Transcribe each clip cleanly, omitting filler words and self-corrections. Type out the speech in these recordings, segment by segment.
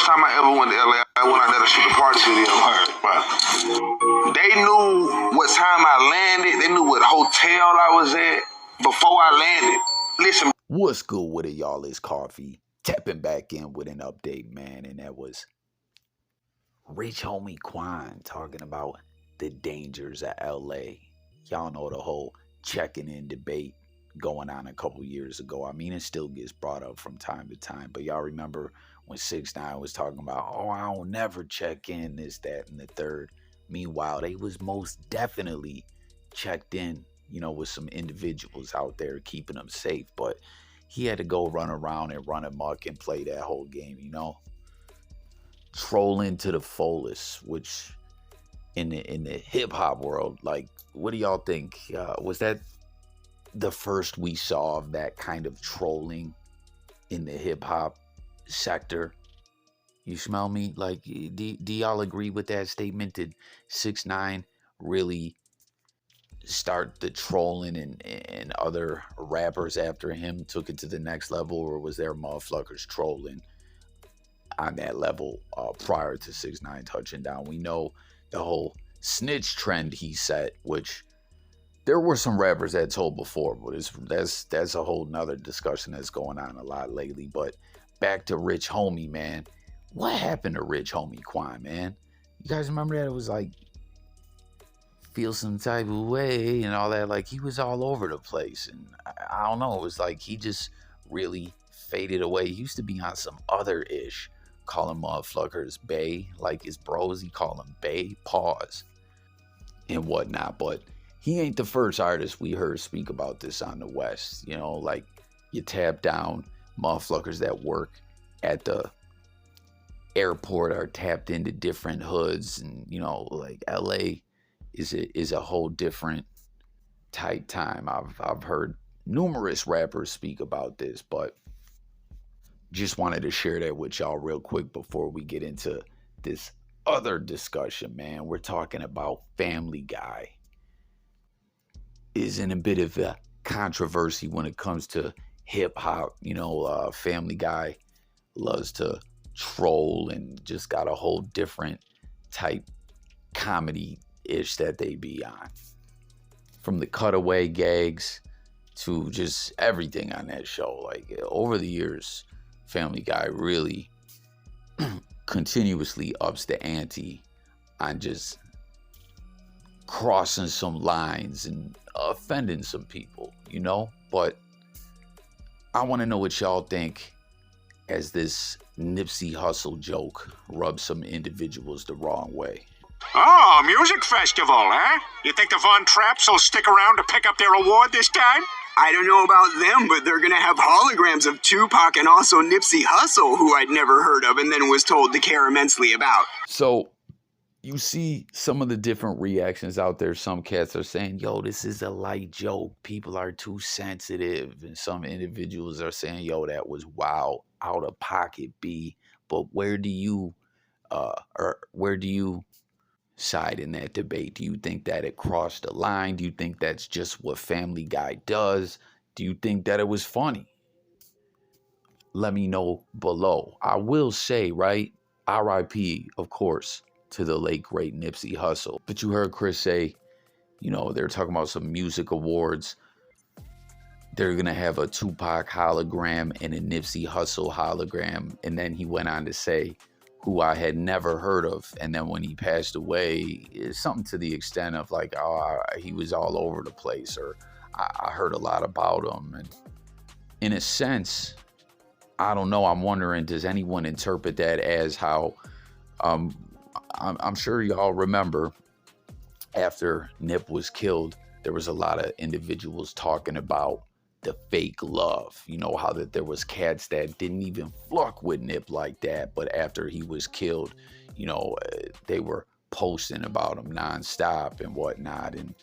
time I ever went to LA, I went out there to shoot a party video. They knew what time I landed. They knew what hotel I was at before I landed. Listen. What's good with it, y'all? It's Coffee. Tapping back in with an update, man. And that was Rich Homie Quan talking about the dangers of LA. Y'all know the whole checking in debate going on a couple years ago. I mean, it still gets brought up from time to time. But y'all remember when 6ix9ine was talking about, oh, I don't never check in, this, that, and the third. Meanwhile, they was most definitely checked in, you know, with some individuals out there keeping them safe. But he had to go run around and run amok and play that whole game, you know. Trolling to the fullest, which in the hip-hop world, like, what do y'all think? Was that the first we saw of that kind of trolling in the hip-hop sector? You smell me? Like, do y'all agree with that statement? Did 6ix9ine really start the trolling and other rappers after him took it to the next level, or was there motherfuckers trolling on that level prior to 6ix9ine touching down? We know the whole snitch trend he set, which there were some rappers that told before, but that's a whole nother discussion that's going on a lot lately. But back to Rich Homie, man. What happened to Rich Homie Quan, man? You guys remember that? It was like, feel some type of way and all that. Like, he was all over the place. And I don't know. It was like he just really faded away. He used to be on some other ish, calling motherfuckers bae. Like his bros, he called them bae, pause, and whatnot. But he ain't the first artist we heard speak about this on the West. You know, like, you tap down, motherfuckers that work at the airport are tapped into different hoods. And, you know, like, LA is a whole different type time. I've heard numerous rappers speak about this, but just wanted to share that with y'all real quick before we get into this other discussion, man. We're talking about Family Guy. Is in a bit of a controversy when it comes to hip hop. You know, Family Guy loves to troll and just got a whole different type comedy-ish that they be on. From the cutaway gags to just everything on that show. Like, over the years, Family Guy really continuously ups the ante on just crossing some lines and offending some people, you know? But I want to know what y'all think as this Nipsey Hussle joke rubs some individuals the wrong way. Oh, music festival, huh? You think the Von Trapps will stick around to pick up their award this time? I don't know about them, but they're gonna have holograms of Tupac and also Nipsey Hussle, who I'd never heard of and then was told to care immensely about. So you see some of the different reactions out there. Some cats are saying, yo, this is a light joke. People are too sensitive. And some individuals are saying, yo, that was wild, out of pocket, B. But where do you side in that debate? Do you think that it crossed the line? Do you think that's just what Family Guy does? Do you think that it was funny? Let me know below. I will say, right, R.I.P., of course, to the late, great Nipsey Hussle. But you heard Chris say, you know, they're talking about some music awards. They're going to have a Tupac hologram and a Nipsey Hussle hologram. And then he went on to say, who I had never heard of. And then when he passed away, it's something to the extent of like, oh, he was all over the place, or I heard a lot about him. And in a sense, I don't know. I'm wondering, does anyone interpret that as how, I'm sure y'all remember after Nip was killed, there was a lot of individuals talking about the fake love. You know, how that there was cats that didn't even fuck with Nip like that, but after he was killed, you know, they were posting about him nonstop and whatnot. And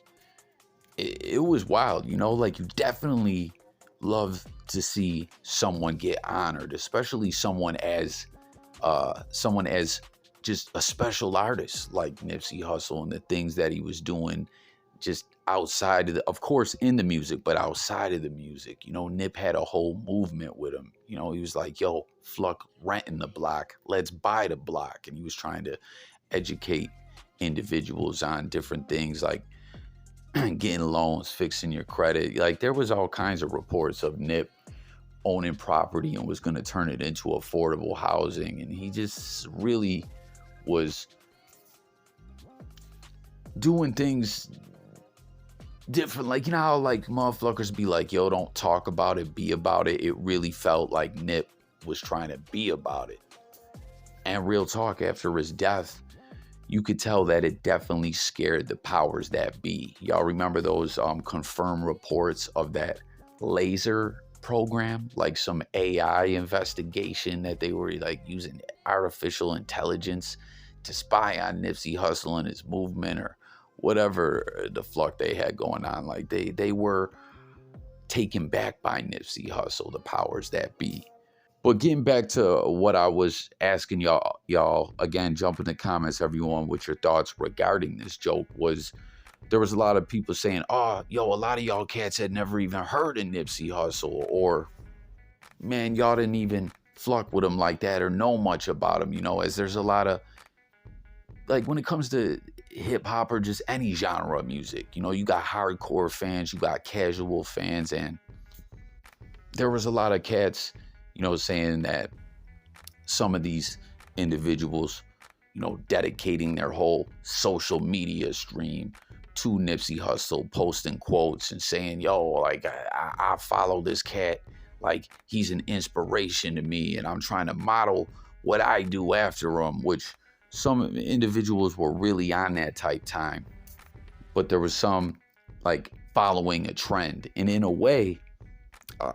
it was wild, you know, like, you definitely love to see someone get honored, especially someone as just a special artist like Nipsey Hussle and the things that he was doing just outside of course, in the music, but outside of the music. You know, Nip had a whole movement with him. You know, he was like, yo, Fluck renting the block, let's buy the block. And he was trying to educate individuals on different things like getting loans, fixing your credit. Like, there was all kinds of reports of Nip owning property and was going to turn it into affordable housing. And he just really was doing things different. Like, you know how like motherfuckers be like, yo, don't talk about it, be about it. It really felt like Nip was trying to be about it. And real talk, after his death, you could tell that it definitely scared the powers that be. Y'all remember those confirmed reports of that laser program, like some AI investigation that they were like using artificial intelligence to spy on Nipsey Hussle and his movement or whatever the fuck they had going on. Like they were taken back by Nipsey Hussle, the powers that be. But getting back to what I was asking y'all, again, jump in the comments, everyone, with your thoughts regarding this joke. There was a lot of people saying, oh, yo, a lot of y'all cats had never even heard of Nipsey Hussle, or, man, y'all didn't even fuck with him like that or know much about him, you know, as there's a lot of, like, when it comes to hip hop or just any genre of music, you know, you got hardcore fans, you got casual fans, and there was a lot of cats, you know, saying that some of these individuals, you know, dedicating their whole social media stream to Nipsey Hussle, posting quotes and saying, yo, like, I follow this cat, like, he's an inspiration to me, and I'm trying to model what I do after him, which some individuals were really on that type time. But there was some, like, following a trend. And in a way,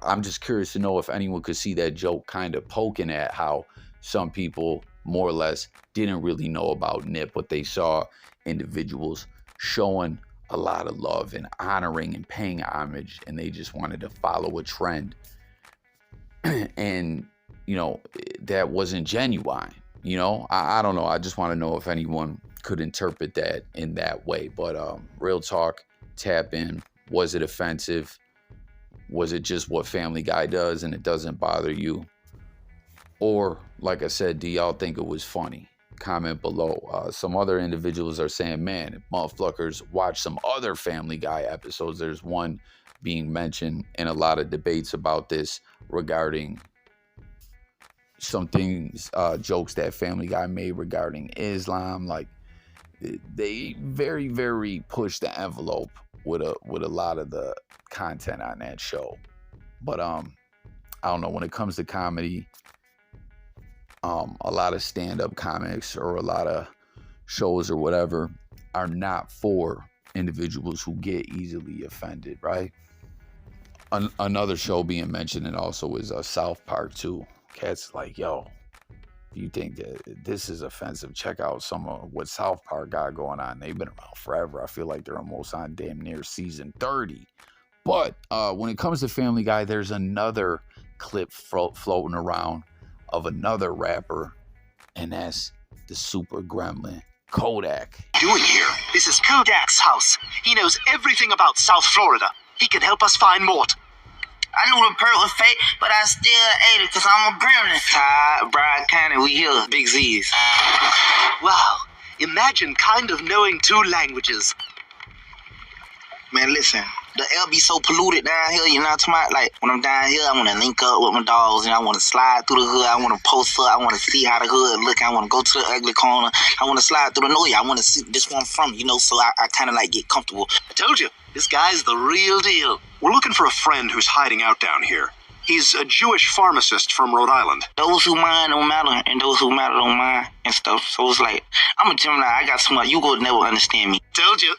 I'm just curious to know if anyone could see that joke kind of poking at how some people more or less didn't really know about Nip, but they saw individuals showing a lot of love and honoring and paying homage, and they just wanted to follow a trend. And, you know, that wasn't genuine. You know, I don't know. I just want to know if anyone could interpret that in that way. But real talk, tap in. Was it offensive? Was it just what Family Guy does and it doesn't bother you? Or, like I said, do y'all think it was funny? Comment below. Some other individuals are saying, man, if motherfuckers watch some other Family Guy episodes, there's one being mentioned in a lot of debates about this regarding some things, jokes that Family Guy made regarding Islam. Like, they very, very push the envelope with a lot of the content on that show. But I don't know, when it comes to comedy, a lot of stand-up comics or a lot of shows or whatever are not for individuals who get easily offended, right? Another show being mentioned and also is South Park too. Cats like, yo, if you think that this is offensive, check out some of what South Park got going on. They've been around forever. I feel like they're almost on damn near season 30. But when it comes to Family Guy, there's another clip floating around of another rapper, and that's the super gremlin, Kodak. Doing here? This is Kodak's house. He knows everything about South Florida. He can help us find Mort. I knew the perk was fake, but I still ate it because I'm a gremlin. Ty, Brian County, we here. Big Z's. Wow. Imagine kind of knowing two languages. Man, listen. The air be so polluted down here, you know what I'm talking about? Like, when I'm down here, I want to link up with my dogs, and I want to slide through the hood. I want to post up. I want to see how the hood look. I want to go to the ugly corner. I want to slide through the noise. I want to see this one from, you know, so I kind of, like, get comfortable. I told you, this guy's the real deal. We're looking for a friend who's hiding out down here. He's a Jewish pharmacist from Rhode Island. Those who mind don't matter, and those who matter don't mind, and stuff. So it's like, I'm a Gemini. I got so much. You go never understand me. Told you.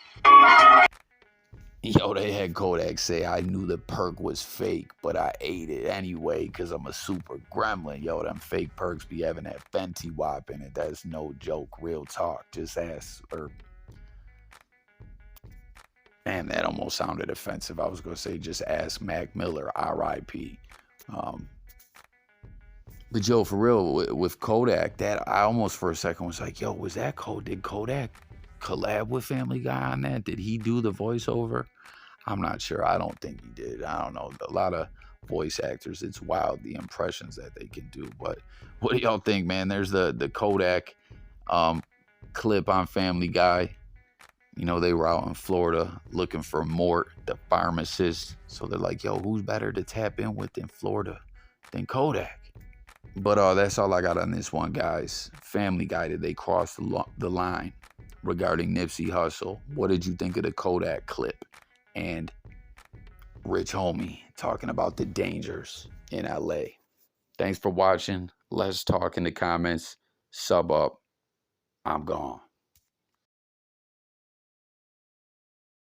Yo, they had Kodak say, I knew the perk was fake, but I ate it anyway because I'm a super gremlin. Yo, them fake perks be having that Fenty Wap in it. That's no joke. Real talk. Just ask, or... Man, that almost sounded offensive. I was going to say, just ask Mac Miller, R.I.P. But yo, for real, with Kodak, that I almost for a second was like, yo, was that Kodak? Did Kodak collab with Family Guy on that? Did he do the voiceover? I'm not sure. I don't think he did. I don't know. A lot of voice actors. It's wild the impressions that they can do. But what do y'all think, man? There's the Kodak clip on Family Guy. You know, they were out in Florida looking for Mort, the pharmacist. So they're like, yo, who's better to tap in with in Florida than Kodak? But that's all I got on this one, guys. Family Guy, did they cross the line regarding Nipsey Hussle? What did you think of the Kodak clip? And Rich Homie talking about the dangers in LA. Thanks for watching. Let's talk in the comments. Sub up. I'm gone.